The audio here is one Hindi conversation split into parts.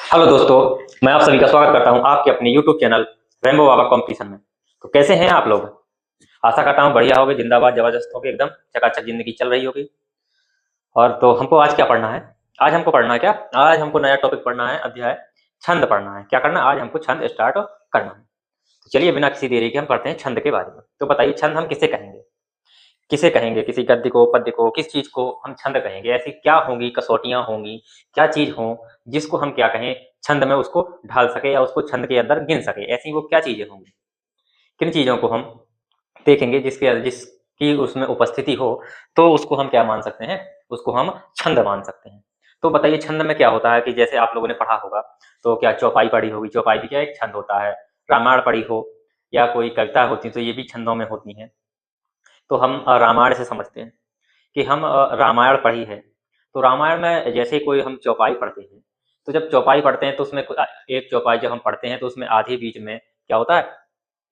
हेलो दोस्तों, मैं आप सभी का स्वागत करता हूं आपके अपने यूट्यूब चैनल रेनबो बाबा कंपटीशन में। तो कैसे हैं आप लोग? आशा करता हूं बढ़िया होगे, जिंदाबाद जबरदस्त होगे, एकदम चकाचक जिंदगी चल रही होगी। और तो हमको आज क्या पढ़ना है? आज हमको पढ़ना है क्या? आज हमको नया टॉपिक पढ़ना है, अध्याय छंद पढ़ना है। क्या करना है? आज हमको छंद स्टार्ट करना है। तो चलिए बिना किसी देरी के हम पढ़ते हैं छंद के बारे में। तो बताइए, छंद हम किसे कहेंगे? किसे कहेंगे? किसी गद्य को, पद्य को, किस चीज को हम छंद कहेंगे? ऐसी क्या होंगी, कसौटियां होंगी, क्या चीज हो जिसको हम क्या कहें, छंद में उसको ढाल सके या उसको छंद के अंदर गिन सके? ऐसी वो क्या चीजें होंगी? किन चीजों को हम देखेंगे जिसकी उसमें उपस्थिति हो, तो उसको हम क्या मान सकते हैं? उसको हम छंद मान सकते हैं। तो बताइए, छंद में क्या होता है कि जैसे आप लोगों ने पढ़ा होगा, तो क्या चौपाई पढ़ी होगी, चौपाई भी क्या एक छंद होता है। रामायण पढ़ी हो या कोई कविता होती, तो ये भी छंदों में होती है। तो हम रामायण से समझते हैं कि हम रामायण पढ़ी है। तो रामायण में जैसे कोई हम चौपाई पढ़ते हैं, तो जब चौपाई पढ़ते हैं तो उसमें एक चौपाई जब हम पढ़ते हैं तो उसमें आधे बीच में क्या होता है,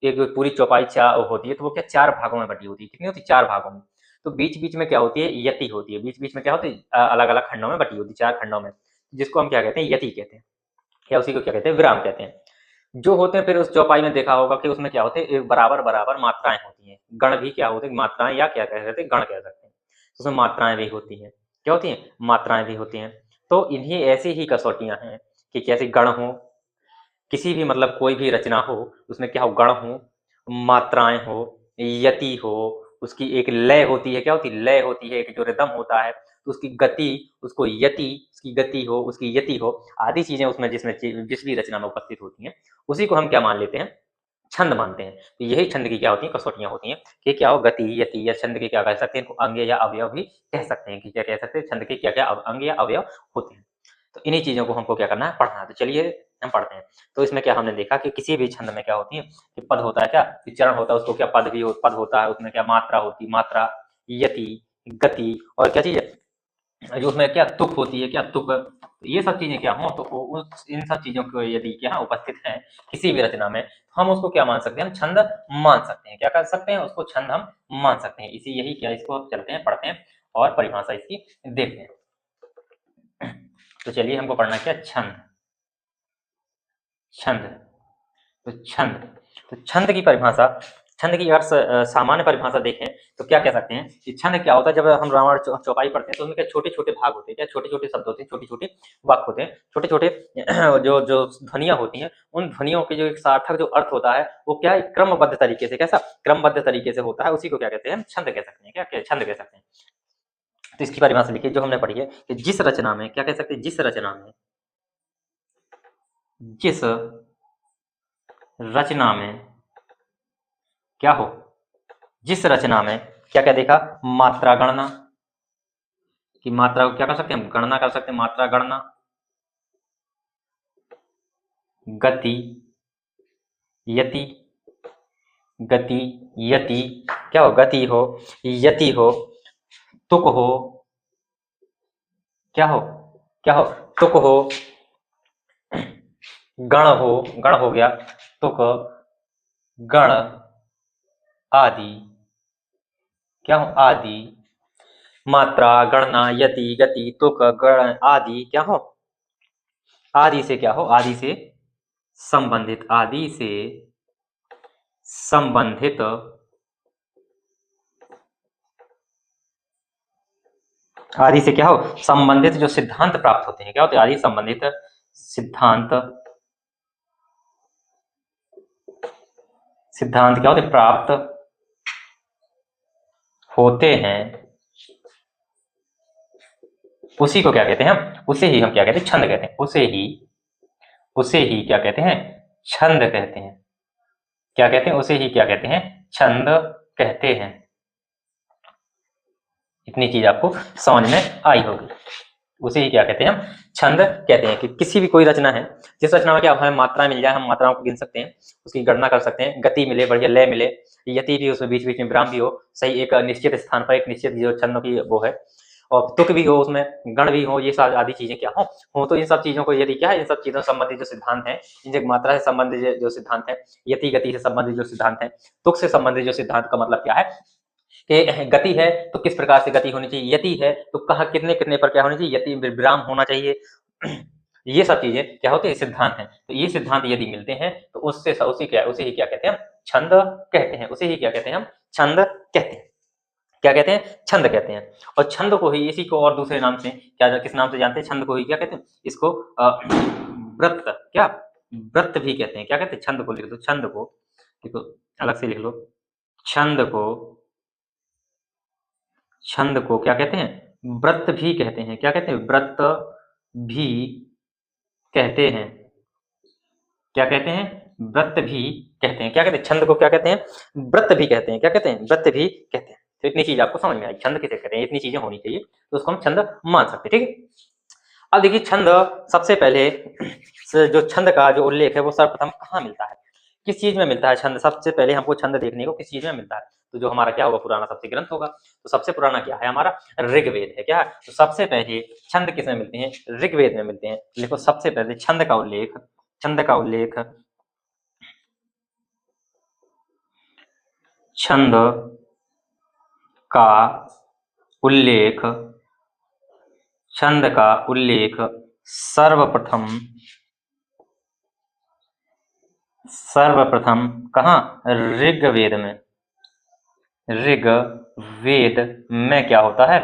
एक पूरी चौपाई होती है, तो वो क्या चार भागों में बटी होती है। कितनी होती है? चार भागों में। तो बीच बीच में क्या होती है? यति होती है। बीच बीच में क्या होती है? अलग अलग खंडों में बटी होती है, चार खंडों में, जिसको हम क्या कहते हैं? यति कहते हैं, या उसी को क्या कहते हैं? विराम कहते हैं। जो होते हैं, फिर उस चौपाई में देखा होगा कि उसमें क्या होते हैं? एक बराबर बराबर मात्राएं होती हैं। गण भी क्या होते हैं? मात्राएं, या क्या कह सकते हैं? गण कह सकते हैं। उसमें मात्राएं भी होती हैं। क्या होती हैं? मात्राएं भी होती हैं। तो इन्हीं ऐसी ही कसौटियां हैं कि कैसे गण हो, किसी भी मतलब कोई भी रचना हो, उसमें क्या हो? गण हो, मात्राएं हो, यति हो, उसकी एक लय होती है। क्या होती है? लय होती है। एक जो रिदम होता है, तो उसकी गति, उसको यति, उसकी गति हो, उसकी यति हो, आदि चीजें उसमें जिस भी रचना में उपस्थित होती हैं, उसी को हम क्या मान लेते हैं? छंद मानते हैं। तो यही छंद की क्या होती है? कसौटियां होती हैं कि क्या हो? गति, यति, या छंद के क्या कह सकते हैं? इनको अंग या अवयव भी कह सकते हैं। कि क्या कह सकते हैं? छंद के क्या क्या अंग या अवयव होते हैं। तो इन्हीं चीजों को हमको क्या करना है? पढ़ना है। तो चलिए हम पढ़ते हैं। तो इसमें क्या हमने देखा कि किसी भी छंद में क्या होती है कि पद होता है, क्या कि चरण होता है, उसको क्या पद होता है, उसमें क्या मात्रा होती है, मात्रा, यति, गति, और क्या चीज है? जो उसमें क्या तुक होती है, क्या तुक, ये सब चीजें क्या हो, तो इन सब चीजों को यदि क्या उपस्थित है किसी भी रचना में, हम उसको क्या मान सकते हैं? हम छंद मान सकते हैं। क्या कर सकते हैं? उसको छंद हम मान सकते हैं। इसी यही क्या, इसको चलते हैं पढ़ते हैं और परिभाषा इसकी देखते हैं। तो चलिए हमको पढ़ना क्या? छंद। छंद। तो छंद, तो छंद की परिभाषा, छंद की अगर सामान्य परिभाषा देखें तो क्या कह सकते हैं कि छंद क्या होता है? जब हम रामायण चौपाई पढ़ते हैं तो उनमें क्या छोटे छोटे भाग होते हैं, क्या छोटे छोटे शब्द होते हैं, छोटे छोटे वाक्य होते हैं, छोटे छोटे जो जो ध्वनियां होती हैं, उन ध्वनियों के जो एक सार्थक जो अर्थ होता है, वो क्या है? क्रमबद्ध तरीके से, कैसा क्रमबद्ध तरीके से होता है, उसी को क्या कहते हैं? छंद कह सकते हैं। क्या छंद कह सकते हैं। तो इसकी परिभाषा लिखिए जो हमने पढ़ी है कि जिस रचना में, क्या कह सकते हैं? जिस रचना में, जिस रचना में क्या हो, जिस रचना में क्या क्या देखा? मात्रा गणना, कि मात्रा को क्या कर सकते हैं? हम गणना कर सकते हैं, मात्रा गणना, गति, यति, गति, यति, क्या हो? गति हो, यति हो, तुक हो, क्या हो? क्या हो? तुक हो, गण हो, गण हो गया, तुक, गण, आदि, क्या हो? आदि, मात्रा, गणना, यति, गति, तुक, गण, आदि, क्या हो? आदि से क्या हो? आदि से संबंधित, आदि से संबंधित, आदि से क्या हो? संबंधित जो सिद्धांत प्राप्त होते हैं। क्या होते हैं? आदि संबंधित सिद्धांत, सिद्धांत क्या होते हैं? प्राप्त होते हैं, उसी को क्या कहते हैं? हम उसे ही हम क्या कहते हैं? छंद कहते हैं। उसे ही क्या कहते हैं? छंद कहते हैं। क्या कहते हैं? उसे ही क्या कहते हैं? छंद कहते हैं। इतनी चीज आपको समझ में आई होगी। उसे ही क्या कहते हैं? हम छंद कहते हैं। कि किसी भी कोई रचना है, जिस रचना में क्या हमें मात्रा मिल जाए, हम मात्राओं को गिन सकते हैं, उसकी गणना कर सकते हैं, गति मिले, बढ़िया लय मिले, यति भी, उसमें बीच बीच में विराम भी हो, सही एक निश्चित स्थान पर, एक निश्चित जो छंदों की वो है, और तुक भी हो, उसमें गण भी हो, ये सब आदि चीजें क्या हो, तो इन सब चीजों को यदि क्या है, इन सब चीजों से संबंधित जो सिद्धांत है, इनसे मात्रा से संबंधित जो सिद्धांत है, यति गति से संबंधित जो सिद्धांत है, तुक से संबंधित जो सिद्धांत का मतलब क्या है कि गति है तो किस प्रकार से गति होनी चाहिए, यति है तो कहाँ कितने कितने पर क्या होनी चाहिए, यति विराम होना चाहिए, ये सब चीजें क्या होती है, सिद्धांत हैं। तो ये सिद्धांत यदि मिलते हैं तो उसे ही क्या कहते हैं हम, छंद कहते हैं। उसे ही क्या कहते हैं हम, छंद कहते हैं। क्या कहते हैं, छंद कहते हैं। और छंद को ही, इसी को और दूसरे नाम से क्या, किस नाम से जानते हैं, छंद को ही क्या कहते हैं, इसको व्रत, क्या व्रत भी कहते हैं। क्या कहते हैं, छंद को लिख दो, छंद को देखो अलग से लिख लो, छंद को क्या कहते हैं, व्रत भी कहते हैं। क्या कहते हैं, व्रत भी कहते हैं। क्या कहते हैं, व्रत भी कहते हैं। क्या कहते हैं, छंद को क्या कहते हैं, व्रत भी कहते हैं। क्या कहते हैं, व्रत भी कहते हैं। तो इतनी चीज आपको समझ में आई, छंद किसे कहते हैं, इतनी चीजें होनी चाहिए तो उसको हम छंद मान सकते हैं। ठीक है, अब देखिए छंद, सबसे पहले जो छंद का जो उल्लेख है वो सर्वप्रथम कहाँ मिलता है, किस चीज में मिलता है छंद। सबसे पहले हमको छंद देखने को किस चीज में मिलता है, तो जो हमारा क्या होगा, पुराना सबसे ग्रंथ होगा। तो सबसे पुराना क्या है हमारा, ऋग्वेद है। क्या है, तो सबसे पहले छंद किस में मिलते हैं, ऋग्वेद में मिलते हैं। देखो सबसे पहले छंद का उल्लेख, छंद का उल्लेख, छंद का उल्लेख, छंद का उल्लेख सर्वप्रथम कहाँ, ऋग्वेद में। ऋग्वेद में क्या होता है,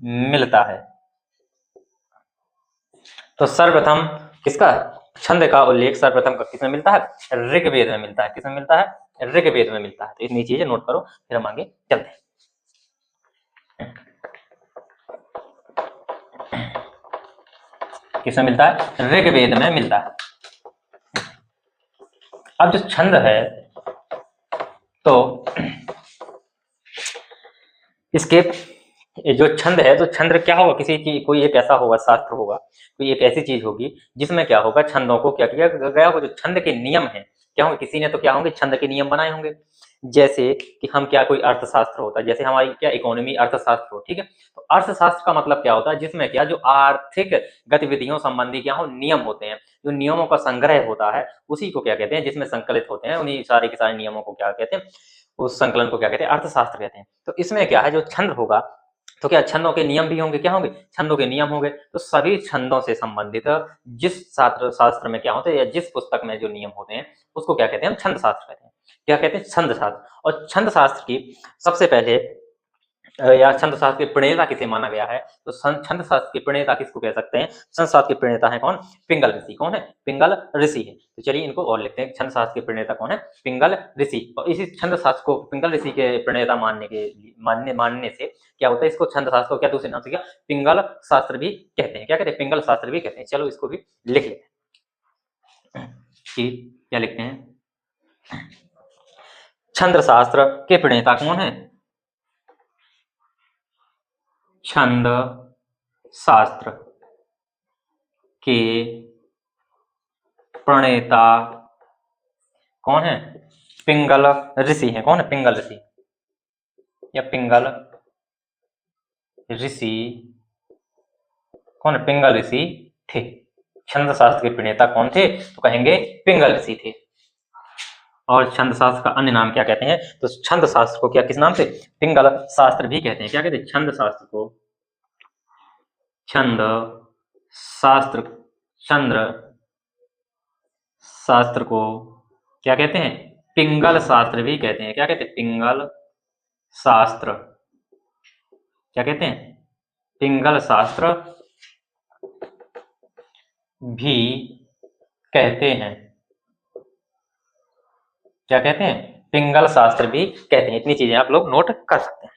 मिलता है। तो सर्वप्रथम किसका, छंद का उल्लेख सर्वप्रथम किसमें मिलता है, ऋग्वेद में मिलता है। किसमें मिलता है, ऋग्वेद में मिलता है। तो इतनी चीजें नोट करो, फिर हम आगे चलते हैं। किसमें मिलता है, ऋग्वेद में मिलता है। अब जो छंद है तो इसके जो छंद है, तो छंद क्या होगा, किसी की कोई एक ऐसा होगा, शास्त्र होगा, कोई एक ऐसी चीज होगी जिसमें क्या होगा, छंदों को क्या किया गया होगा, जो छंद के नियम है क्या होंगे, किसी ने तो क्या होंगे, छंद के नियम बनाए होंगे। जैसे कि हम क्या, कोई अर्थशास्त्र होता है, जैसे हमारी क्या इकोनॉमी अर्थशास्त्र हो, ठीक है। तो अर्थशास्त्र का मतलब क्या होता है, जिसमें क्या, जो आर्थिक गतिविधियों संबंधी क्या हो, नियम होते हैं, जो नियमों का संग्रह होता है, उसी को क्या कहते हैं, जिसमें संकलित होते हैं, उन्हीं सारे के सारे नियमों को क्या कहते हैं, उस संकलन को क्या कहते हैं, अर्थशास्त्र कहते हैं। तो इसमें क्या है, जो छंद होगा, तो क्या छंदों के नियम भी होंगे, क्या होंगे, छंदों के नियम होंगे। तो सभी छंदों से संबंधित जिस शास्त्र में क्या होते हैं, या जिस पुस्तक में जो नियम होते हैं, उसको क्या कहते हैं, हम छंद शास्त्र कहते हैं। क्या कहते हैं, छंद शास्त्र। और छंद शास्त्र की सबसे पहले या छंद शास्त्र के प्रणेता किसे माना गया है, तो छंद शास्त्र के प्रणेता किसको कह सकते हैं, छंद शास्त्र के प्रणेता है कौन, पिंगल ऋषि। कौन है, पिंगल ऋषि है। तो चलिए इनको और लिखते हैं, छंद शास्त्र के प्रणेता कौन है, पिंगल ऋषि। और इसी छंद शास्त्र को पिंगल ऋषि के प्रणेता मानने से क्या होता है, इसको छंद शास्त्र को क्या दूसरे नाम से क्या, पिंगल शास्त्र भी कहते हैं। क्या कहते हैं, पिंगल शास्त्र भी कहते हैं। चलो इसको भी लिख लेते हैं कि क्या लिखते हैं, छंद शास्त्र के प्रणेता कौन है, छंद शास्त्र के प्रणेता कौन है, पिंगल ऋषि है। कौन है, पिंगल ऋषि या पिंगल ऋषि। कौन है, पिंगल ऋषि थे। छंद शास्त्र के प्रणेता कौन थे, तो कहेंगे पिंगल ऋषि थे। और छंद शास्त्र का अन्य नाम क्या कहते हैं, तो छंद शास्त्र को क्या, किस नाम से, पिंगल शास्त्र भी कहते हैं। क्या कहते हैं, छंद शास्त्र को, छंद शास्त्र, चंद्र शास्त्र को क्या कहते हैं, पिंगल शास्त्र भी कहते हैं। क्या कहते हैं, पिंगल शास्त्र। क्या कहते हैं, पिंगल शास्त्र भी कहते हैं। क्या कहते हैं, पिंगल शास्त्र भी कहते हैं। इतनी चीजें आप लोग नोट कर सकते हैं।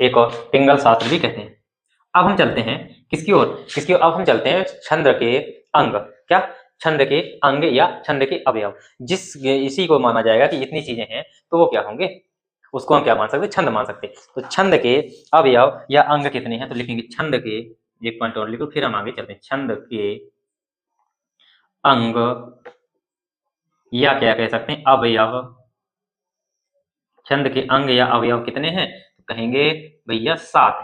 एक और पिंगल शास्त्र भी कहते हैं। अब हम चलते हैं किसकी ओर, अब हम चलते हैं छंद के अंग। क्या, छंद के अंग या छंद के अवयव, इसी को माना जाएगा कि इतनी चीजें हैं तो वो क्या होंगे, उसको हम क्या मान सकते हैं, छंद मान सकते हैं। तो छंद के अवयव या अंग कितने हैं, तो लिखेंगे छंद के, एक पॉइंट और लिखो फिर हम आगे चलते हैं। छंद के अंग या क्या कह सकते हैं, अवयव। छंद के अंग या अवयव कितने हैं, तो कहेंगे भैया 7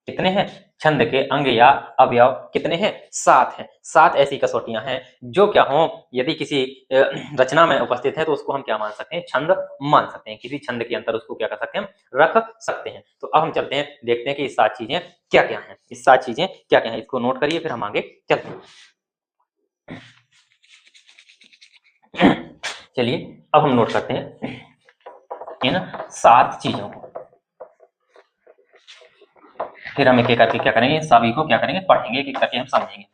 है। कितने हैं? छंद के अंग या अवयव कितने हैं? 7 हैं। 7 ऐसी कसौटियां हैं जो क्या हो, यदि किसी रचना में उपस्थित है तो उसको हम क्या मान सकते हैं? छंद मान सकते हैं। किसी छंद के अंदर उसको क्या कर सकते हैं? हम रख सकते हैं। तो अब हम चलते हैं, देखते हैं कि ये 7 चीजें क्या क्या हैं। ये 7 चीजें क्या क्या हैं, इसको नोट करिए, फिर हम आगे चलते हैं। चलिए अब हम नोट करते हैं इन 7 चीजों को, फिर हम एक एक करके क्या करेंगे, सभी को क्या करेंगे? पढ़ेंगे, एक एक करके हम समझेंगे।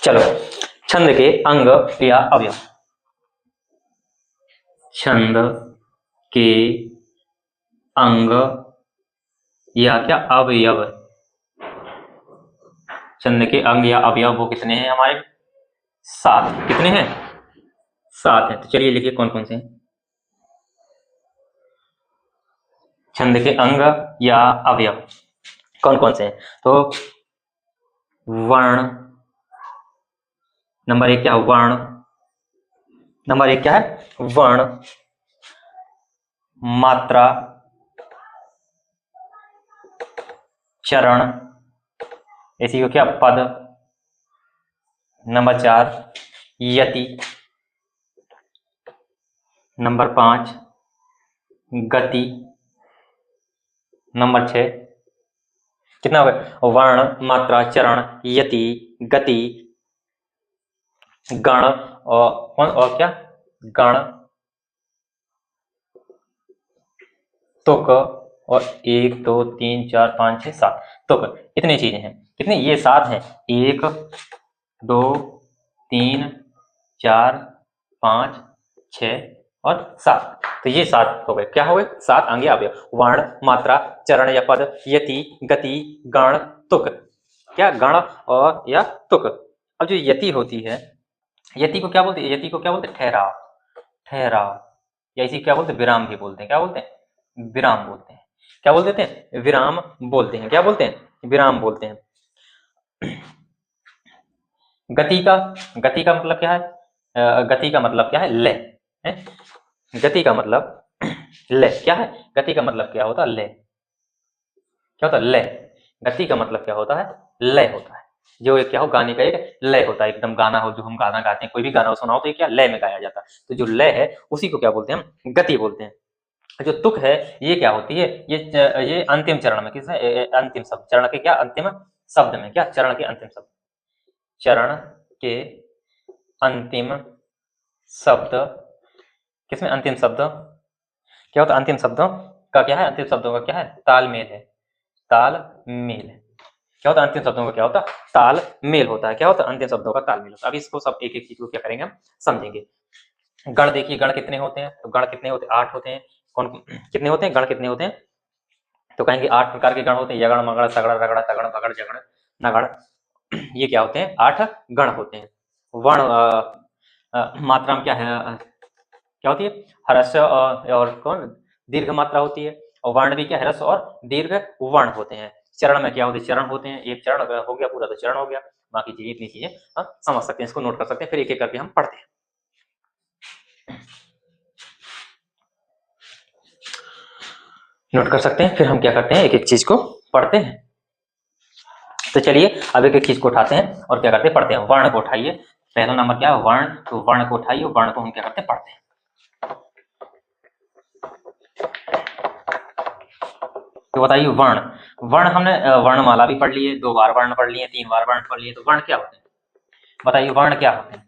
चलो, छंद के अंग या अवयव। छंद के अंग या क्या? अवयव। छंद के अंग या अवयव वो कितने हैं हमारे? 7। कितने हैं? 7 हैं। तो चलिए लिखिए कौन कौन से हैं। छंद के अंग या अवयव कौन कौन से हैं? तो वर्ण, नंबर 1 क्या है? वर्ण। नंबर 1 क्या है? वर्ण। मात्रा, चरण, इसी को क्या? पद। नंबर 4 यति। नंबर 5 गति। नंबर 6 कितना हो गया? वर्ण, मात्रा, चरण, यति, गति, गण, और क्या? गण, तुक, और 1 2 3 4 5 6 7 तुक। इतनी चीजें हैं। कितने? ये 7 हैं। 1 2 3 4 5 6 और 7। तो ये 7 हो गए। क्या हो गए? 7 अंग या अवयव। वर्ण, मात्रा, चरण या पद, यति, गति, गण, तुक। क्या? गण और या तुक। अब जो यति होती है, यति को क्या बोलते हैं? यति को क्या बोलते हैं? ठहराव। ठहराव, या इसी क्या बोलते हैं? विराम भी बोलते हैं। क्या बोलते हैं? विराम बोलते हैं। क्या बोल देते हैं? विराम बोलते हैं। क्या बोलते हैं? विराम बोलते हैं। गति का मतलब क्या है? गति का मतलब क्या है? लय है। गति का मतलब लय क्या है? गति का मतलब क्या होता है? लय। क्या होता है? लय। गति का मतलब क्या होता है? लय होता है। जो एक क्या हो, गाने का एक लय होता है। एकदम गाना हो, जो हम गाना गाते हैं, कोई भी गाना सुनाओ तो ये क्या? लय में गाया जाता है। तो जो लय है उसी को क्या बोलते हैं? हम गति बोलते हैं। जो तुक है ये क्या होती है? ये अंतिम चरण में, किस अंतिम शब्द, चरण के क्या? अंतिम शब्द में। क्या? चरण के अंतिम शब्द। चरण के अंतिम शब्द, किसमें? अंतिम शब्द। क्या होता है? अंतिम शब्दों का क्या है? अंतिम शब्दों का क्या है? तालमेल है। तालमेल। क्या होता है? अंतिम शब्दों का क्या होता है? तालमेल होता है। क्या होता है? अंतिम शब्दों का तालमेल होता है। अब इसको सब एक एक चीज को क्या करेंगे? हम समझेंगे। गण देखिए, गण कितने होते हैं? तो गण कितने होते हैं? 8 होते हैं। कौन कितने होते हैं? गण कितने होते हैं? तो कहेंगे 8 प्रकार के गण होते हैं। यगण, मगण, सगण, रगड़, तगड़, बगड़, जगण, नगण। ये क्या होते हैं? 8 गण होते हैं। वर्ण, मात्रा में क्या है? क्या होती है? ह्रस्व और कौन? दीर्घ मात्रा होती है। और वर्ण भी क्या? ह्रस्व और दीर्घ वर्ण होते हैं। चरण में क्या होते हैं? चरण होते हैं। एक चरण अगर हो गया पूरा तो चरण हो गया। बाकी चीजें, इतनी चीजें हम समझ सकते हैं, इसको नोट कर सकते हैं। फिर एक एक करके हम पढ़ते हैं। नोट कर सकते हैं, फिर हम क्या करते हैं? एक एक चीज को पढ़ते हैं। तो चलिए अब एक एक चीज को उठाते हैं और क्या करते हैं? पढ़ते हैं। वर्ण को उठाइए। पहला नंबर क्या है? वर्ण। तो वर्ण को उठाइए, वर्ण को हम क्या करते हैं? पढ़ते हैं। तो बताइए वर्ण। वर्ण हमने वर्णमाला भी पढ़ ली है, 2 बार वर्ण पढ़ लिए, 3 बार वर्ण पढ़ लिए। तो वर्ण क्या होते हैं? बताइए वर्ण क्या होते हैं?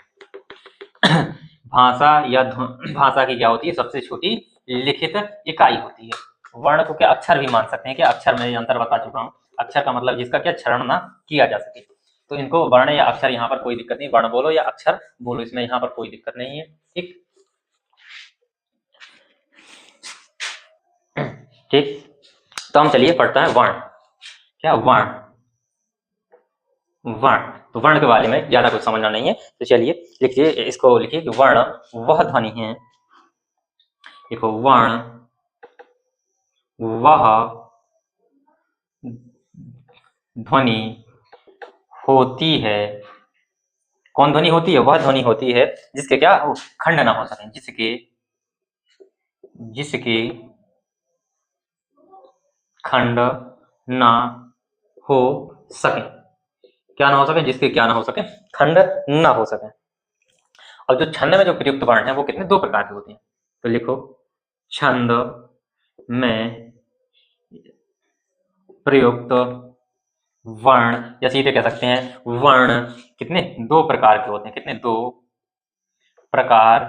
भाषा या भाषा की क्या होती है? सबसे छोटी लिखित इकाई होती है। वर्ण को क्या अक्षर भी मान सकते हैं? क्या अक्षर में अंतर बता चुका हूँ। अक्षर का मतलब जिसका क्या क्षरण ना किया जा सके। तो इनको वर्ण या अक्षर, यहाँ पर कोई दिक्कत नहीं, वर्ण बोलो या अक्षर बोलो, इसमें यहाँ पर कोई दिक्कत नहीं है। ठीक ठीक। तो हम चलिए पढ़ते हैं वर्ण। क्या? वर्ण। वर्ण, तो वर्ण के बारे में ज्यादा कुछ समझना नहीं है। तो चलिए लिखिए, इसको लिखिए कि वर्ण वह ध्वनि है। देखो, वर्ण वह ध्वनि होती है। कौन ध्वनि होती है? वह ध्वनि होती है जिसके क्या खंड ना हो सके, जिसके खंड ना हो सके। क्या ना हो सके? जिसके क्या ना हो सके, खंड ना हो सके। और जो छंद में जो प्रयुक्त वर्ण है वो कितने? दो प्रकार के होते हैं। तो लिखो, छंद में प्रयुक्त वर्ण, या सीधे कह सकते हैं वर्ण कितने? दो प्रकार के होते हैं। कितने? दो प्रकार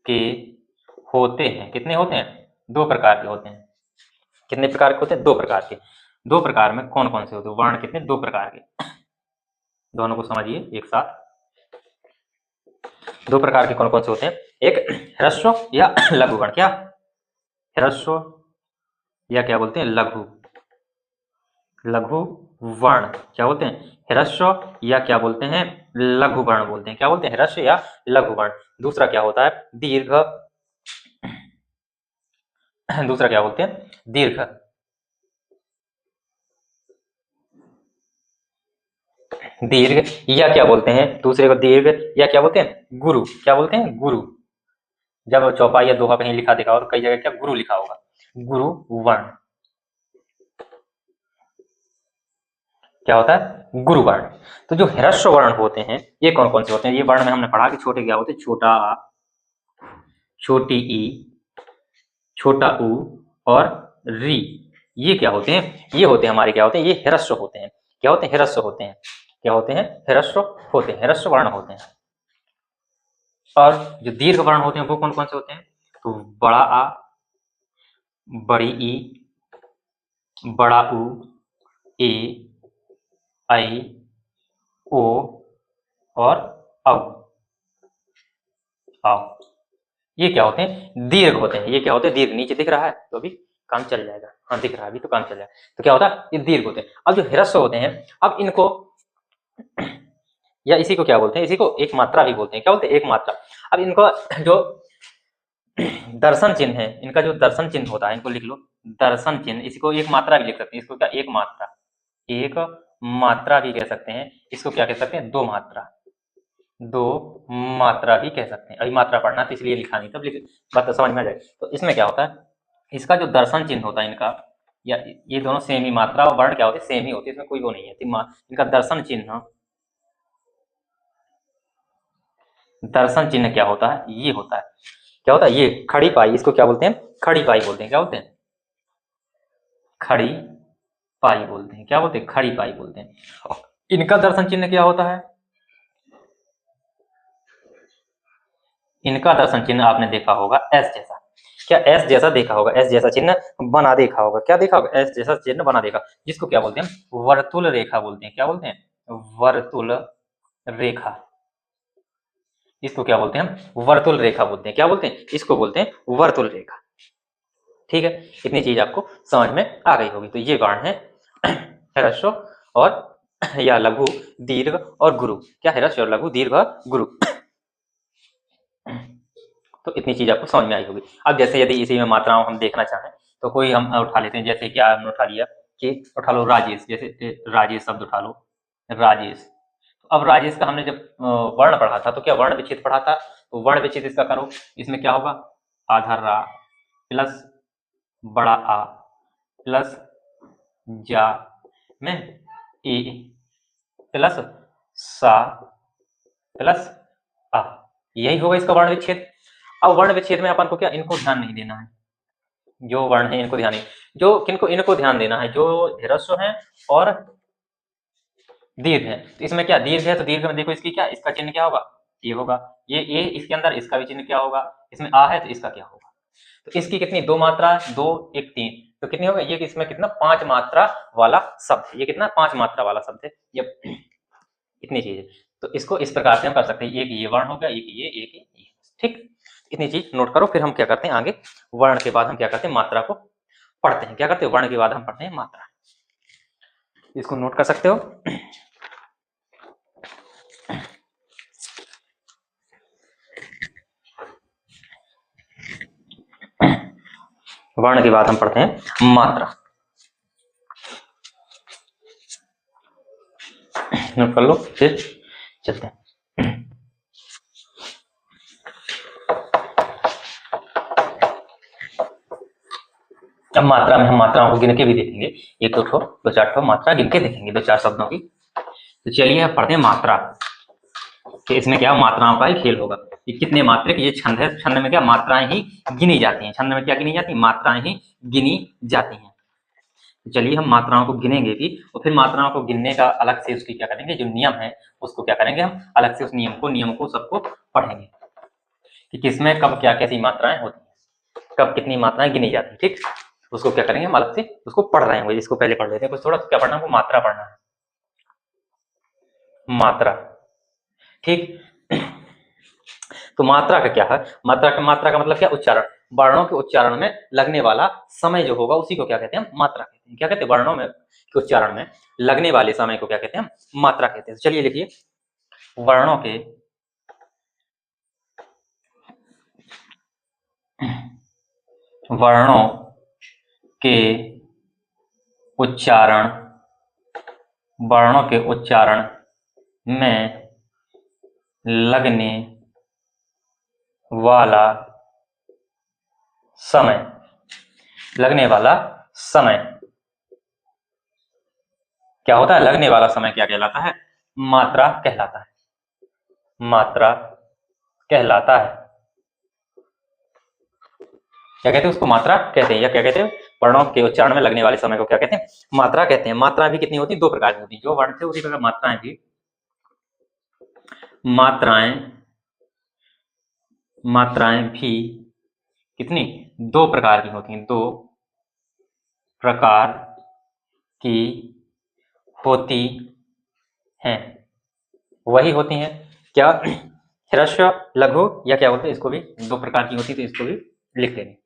के होते हैं। कितने होते हैं? दो प्रकार के होते हैं। कितने प्रकार के होते हैं? दो प्रकार के। दो प्रकार में कौन कौन से होते हैं? वर्ण कितने? दो प्रकार के। दोनों को समझिए एक साथ। दो प्रकार के कौन कौन से होते हैं? एक ह्रस्व या लघु वर्ण। क्या? ह्रस्व या क्या बोलते हैं? लघु वर्ण। क्या बोलते हैं? ह्रस्व या क्या बोलते हैं? लघु वर्ण बोलते हैं। क्या बोलते हैं? ह्रस्व या लघु वर्ण। दूसरा क्या होता है? दीर्घ। दूसरा क्या बोलते हैं? दीर्घ। दीर्घ या क्या बोलते हैं? दूसरे को दीर्घ या क्या बोलते हैं? गुरु। क्या बोलते हैं? गुरु। जब चौपाई या दोहा कहीं लिखा देखा हो तो कई जगह क्या गुरु लिखा होगा? गुरु वर्ण। क्या होता है? गुरु वर्ण। तो जो ह्रस्व वर्ण होते हैं ये कौन कौन से होते हैं? ये वर्ण में हमने पढ़ा कि छोटे क्या होते हैं? छोटा आ, छोटी ई, छोटा ऊ और री। ये क्या होते हैं? ये होते हैं हमारे क्या होते हैं? ये ह्रस्व होते हैं। क्या होते हैं? ह्रस्व होते हैं। क्या होते हैं? ह्रस्व होते हैं। ह्रस्व वर्ण होते हैं। और जो दीर्घ वर्ण होते हैं वो कौन कौन से होते हैं? तो बड़ा आ, बड़ी ई, बड़ा ऊ, ए, आई, ओ और औ। ये क्या होते हैं? दीर्घ होते हैं। ये क्या होते हैं? दीर्घ। नीचे दिख रहा है तो अभी काम चल जाएगा। हाँ दिख रहा है अभी तो काम चल जाएगा। तो क्या होता है? ये दीर्घ होते हैं। अब जो ह्रस्व होते हैं, अब इनको या इसी को क्या बोलते हैं? इसी को एक मात्रा भी बोलते हैं। क्या बोलते हैं? एक मात्रा। अब इनको जो दर्शन चिन्ह है, इनका जो दर्शन चिन्ह होता है, इनको लिख लो दर्शन चिन्ह। इसको एक मात्रा भी लिख सकते हैं। इसको क्या? एक मात्रा। एक मात्रा भी कह सकते हैं। इसको क्या कह सकते हैं? दो मात्रा। दो मात्रा भी कह सकते हैं। अभी मात्रा पढ़ना तो इसलिए लिखा नहीं, तब लिख बात तो समझ में आ जाए। तो इसमें क्या होता है? इसका जो दर्शन चिन्ह होता है इनका, या ये दोनों सेम ही, मात्रा और वर्ण क्या होते हैं? सेम ही होते हैं। इसमें कोई वो नहीं है। इनका दर्शन चिन्ह, दर्शन चिन्ह क्या होता है? ये होता है। क्या होता है? ये खड़ी पाई। इसको क्या बोलते हैं? खड़ी पाई बोलते हैं। क्या बोलते हैं? खड़ी पाई बोलते हैं। क्या बोलते हैं? खड़ी पाई बोलते हैं। इनका दर्शन चिन्ह क्या होता है? इनका दर्शन चिन्ह आपने देखा होगा एस जैसा। क्या एस जैसा देखा होगा? एस जैसा चिन्ह बना देखा होगा। क्या देखा होगा? एस जैसा चिन्ह बना देखा। जिसको क्या बोलते हैं? वर्तुल रेखा बोलते हैं। क्या बोलते हैं? वर्तुल रेखा। इसको क्या बोलते हैं? वर्तुल रेखा बोलते हैं। क्या बोलते हैं? इसको बोलते हैं वर्तुल रेखा। ठीक है, इतनी चीज आपको समझ में आ गई होगी। तो ये वर्ण है ह्रस्व और या लघु, दीर्घ और गुरु। क्या? ह्रस्व और लघु, दीर्घ और गुरु। तो इतनी चीज आपको समझ में आई होगी। अब जैसे यदि इसी में मात्राओं हम देखना चाहें तो कोई हम उठा लेते हैं। जैसे क्या हमने उठा लिया कि उठा लो राजेश। जैसे राजेश शब्द उठा लो, राजेश। तो अब राजेश का हमने जब वर्ण पढ़ा था तो क्या वर्ण विच्छेद पढ़ा था? तो वर्ण विच्छेद इसका करो। इसमें क्या होगा? आधा रा प्लस बड़ा आ प्लस जा में ए प्लस सा प्लस आ। यही होगा इसका वर्ण विच्छेद। अब वर्ण विच्छेद में अपन को क्या? इनको ध्यान नहीं देना है। जो वर्ण है इनको ध्यान नहीं, जो किनको इनको ध्यान देना है, जो ह्रस्व है और दीर्घ है। तो इसमें क्या? दीर्घ है तो दीर्घ में देखो इसकी क्या? इसका चिन्ह क्या होगा? ये होगा। ये ए, इसके अंदर इसका भी चिन्ह क्या होगा? इसमें आ है तो इसका क्या होगा? तो इसकी कितनी? दो मात्रा, दो एक तीन, तो कितनी होगा? ये इसमें कितना? पांच मात्रा वाला शब्द है। ये कितना? पांच मात्रा वाला शब्द है। ये इतनी चीज है। तो इसको इस प्रकार से हम कर सकते हैं। एक ये वर्ण हो गया, एक ये। ठीक, इतनी चीज नोट करो। फिर हम क्या करते हैं आगे? वर्ण के बाद हम क्या करते हैं? मात्रा को पढ़ते हैं। क्या करते हैं? वर्ण के बाद हम पढ़ते हैं मात्रा। इसको नोट कर सकते हो। वर्ण के बाद हम पढ़ते हैं मात्रा। नोट कर लो, फिर चलते हैं। अब मात्रा में हम मात्राओं को गिन के भी देखेंगे, एक दो ठो दो चार ठो मात्रा गिन के देखेंगे, दो चार शब्दों की। तो चलिए अब पढ़ते हैं मात्रा कि इसमें क्या मात्राओं का ही खेल होगा। ये कितने मात्रिक ये छंद है, छंद में क्या मात्राएं ही गिनी जाती हैं, छंद में क्या गिनी जाती है, मात्राएं ही गिनी जाती हैं। तो चलिए हम मात्राओं को गिनेंगे भी, और फिर मात्राओं को गिनने का अलग से उसकी क्या करेंगे, जो नियम है उसको क्या करेंगे, हम अलग से उस नियम को सबको पढ़ेंगे कि किसमें कब क्या कैसी मात्राएं होती हैं, कब कितनी मात्राएं गिनी जाती है। ठीक, उसको क्या करेंगे हम अलग से उसको पढ़ रहे हैं। इसको पहले पढ़ लेते हैं कुछ थोड़ा, क्या पढ़ना है, मात्रा पढ़ना है, मात्रा। ठीक, तो मात्रा का क्या है, मात्रा का मतलब क्या, उच्चारण। वर्णों के उच्चारण में लगने वाला समय जो होगा उसी को क्या कहते हैं, हम मात्रा कहते हैं। क्या कहते हैं, वर्णों में के उच्चारण में लगने वाले समय को क्या कहते हैं, हम मात्रा कहते हैं। चलिए लिखिए, वर्णों के उच्चारण, वर्णों के उच्चारण में लगने वाला समय, लगने वाला समय क्या होता है, लगने वाला समय क्या कहलाता है, मात्रा कहलाता है, मात्रा कहलाता है। क्या कहते हैं उसको, मात्रा कहते हैं, या क्या कहते हैं, वर्णों के उच्चारण में लगने वाले समय को क्या कहते हैं, मात्रा कहते हैं। मात्रा भी कितनी होती है, दो प्रकार की होती है, जो वर्ण थे उसी प्रकार मात्राएं भी, मात्राएं भी कितनी, दो प्रकार की होती हैं, दो प्रकार की होती हैं, वही होती हैं क्या, ह्रस्व लघु, या क्या बोलते हैं इसको भी, दो प्रकार की होती है, तो इसको भी लिख लेंगे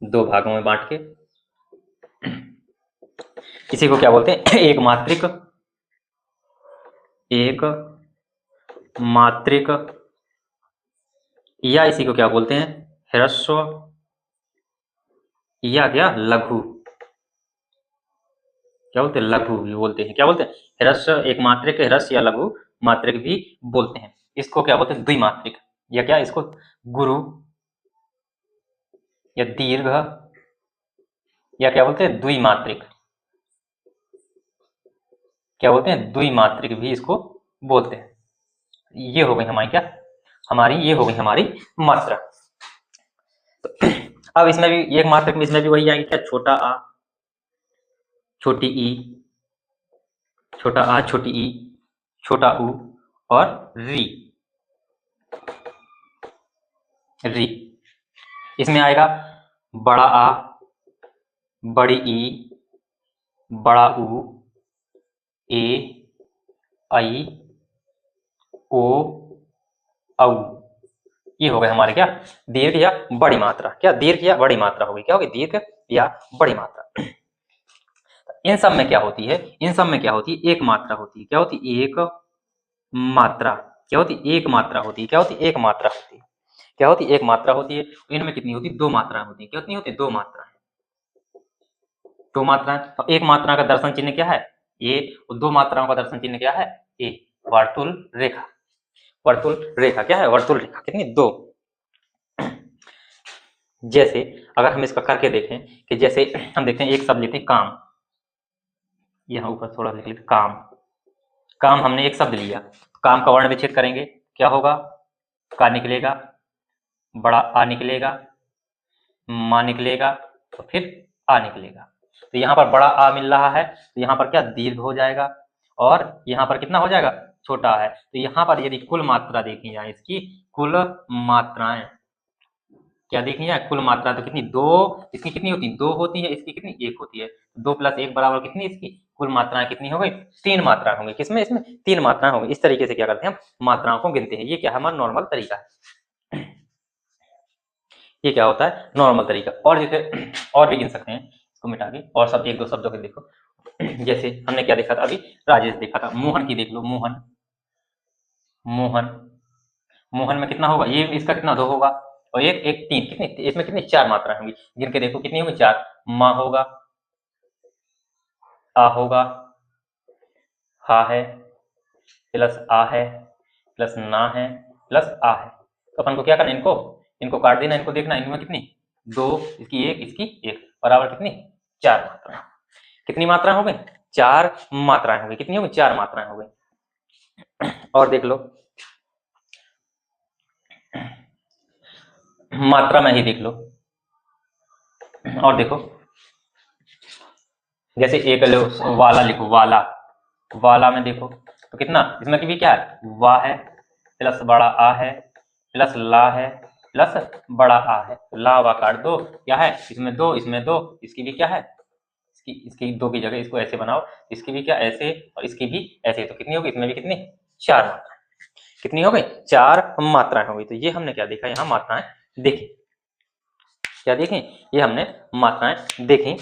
दो भागों में बांट के। इसी को क्या बोलते हैं, एक मात्रिक, एक मात्रिक, या इसी को क्या बोलते हैं, ह्रस्व या क्या लघु, क्या बोलते हैं, लघु भी बोलते हैं। क्या बोलते हैं, ह्रस्व एक मात्रिक, ह्रस्व या लघु मात्रिक भी बोलते हैं। इसको क्या बोलते हैं, द्विमात्रिक, या क्या इसको गुरु या दीर्घ, या क्या बोलते हैं द्विमात्रिक, क्या बोलते हैं, द्विमात्रिक भी इसको बोलते हैं। ये हो गई हमारी क्या, ये हो गई हमारी मात्रा। तो अब इसमें भी एक मात्रिक में इसमें भी वही आएगी क्या, छोटा आ, छोटी ई, छोटा आ, छोटी ई, छोटा ऊ और री, री। इसमें आएगा बड़ा आ, बड़ी ई, बड़ा ऊ, ए, आई, ओ, औ। ये हो गए हमारे क्या, दीर्घ या बड़ी मात्रा। क्या दीर्घ या बड़ी मात्रा होगी, क्या होगी, दीर्घ या बड़ी मात्रा। इन सब में क्या होती है, इन सब में क्या होती है, एक मात्रा होती है। क्या होती है, एक मात्रा। क्या होती है, एक मात्रा होती है। क्या होती है, एक मात्रा होती है। क्या होती है, एक मात्रा होती है। इनमें कितनी होती है, दो मात्राएं होती है। कितनी होती है, दो मात्राएं, दो मात्राएं। तो एक मात्रा का दर्शन चिन्ह क्या है, ए, और दो मात्राओं का दर्शन चिन्ह क्या है, ए, वर्तुल रेखा, वर्तुल रेखा। क्या है, वर्तुल रेखा, कितनी, दो। जैसे अगर हम इसका करके देखें कि जैसे हम देखते हैं, एक शब्द लेते हैं काम, यहाँ ऊपर थोड़ा लिख लेते, काम, काम हमने एक शब्द लिया, काम का वर्ण विच्छेद करेंगे, क्या होगा, का निकलेगा, बड़ा आ निकलेगा, मां निकलेगा, तो फिर आ निकलेगा। तो यहाँ पर बड़ा आ मिल रहा है, तो यहाँ पर क्या दीर्घ हो जाएगा, और यहाँ पर कितना हो जाएगा, छोटा है। तो यहाँ पर यदि कुल मात्रा देखी जाए, इसकी कुल मात्राएं क्या देखी जाए, कुल मात्रा तो कितनी, दो, इसकी कितनी होती है, दो होती है, इसकी कितनी, एक होती है। दो प्लस एक बराबर कितनी, इसकी कुल मात्राएं कितनी हो गई, तीन मात्राएं होंगी। किसमें, इसमें तीन मात्राएं होंगी। इस तरीके से क्या करते हैं, हम मात्राओं को गिनते हैं। ये क्या है, हमारा नॉर्मल तरीका है। ये क्या होता है, नॉर्मल तरीका। और जैसे और भी गिन सकते हैं, इसको मिटा के, और सब एक दो शब्दों के देखो। जैसे हमने क्या देखा था अभी, राजेश देखा था, मोहन की देख लो, मोहन, मोहन, मोहन में कितना होगा, ये इसका कितना, दो होगा, और एक एक तीन, कितनी, इसमें कितनी, चार मात्राएं होंगी। गिन के देखो कितनी होगी, चार। माँ होगा, आ होगा, हा है प्लस आ है प्लस ना है प्लस आ है। तो अपन को क्या करना है, इनको काट देना, इनको देखना इनमें कितनी, 2, इसकी 1, इसकी 1 बराबर कितनी, 4 मात्रा। कितनी मात्रा हो गई, 4 मात्राएं हो गई। कितनी हो गई, 4 मात्राएं हो गई। और देख लो मात्रा में ही देख लो, और देखो जैसे एक लो वाला लिखो, वाला में देखो तो कितना, इसमें की भी क्या है, वाह है प्लस बड़ा आ है प्लस ला है प्लस बड़ा आ है। ला वा काट दो, क्या है इसमें 2, इसमें 2, इसकी भी क्या है, इसकी 2 की जगह इसको ऐसे बनाओ, इसकी भी क्या ऐसे और इसकी भी ऐसे। तो कितनी होगी, इसमें भी कितनी, 4 मात्राएं। कितनी हो गई, 4 मात्राएं हो गई। तो ये हमने क्या देखा, यहाँ मात्राएं देखी। क्या देखें, ये हमने मात्राएं देखी।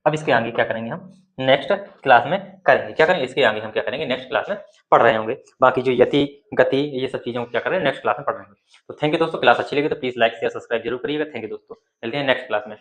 अब इसके आगे क्या करेंगे हम, नेक्स्ट क्लास में करेंगे। क्या करेंगे, इसके आगे हम क्या करेंगे, नेक्स्ट क्लास में पढ़ रहे होंगे। बाकी जो यति गति ये सब चीजों को क्या करें, नेक्स्ट क्लास में पढ़ रहे होंगे। तो थैंक यू दोस्तों, क्लास अच्छी लगी तो प्लीज लाइक शेयर सब्सक्राइब जरूर करिएगा। थैंक यू दोस्तों, मिलते हैं नेक्स्ट क्लास में।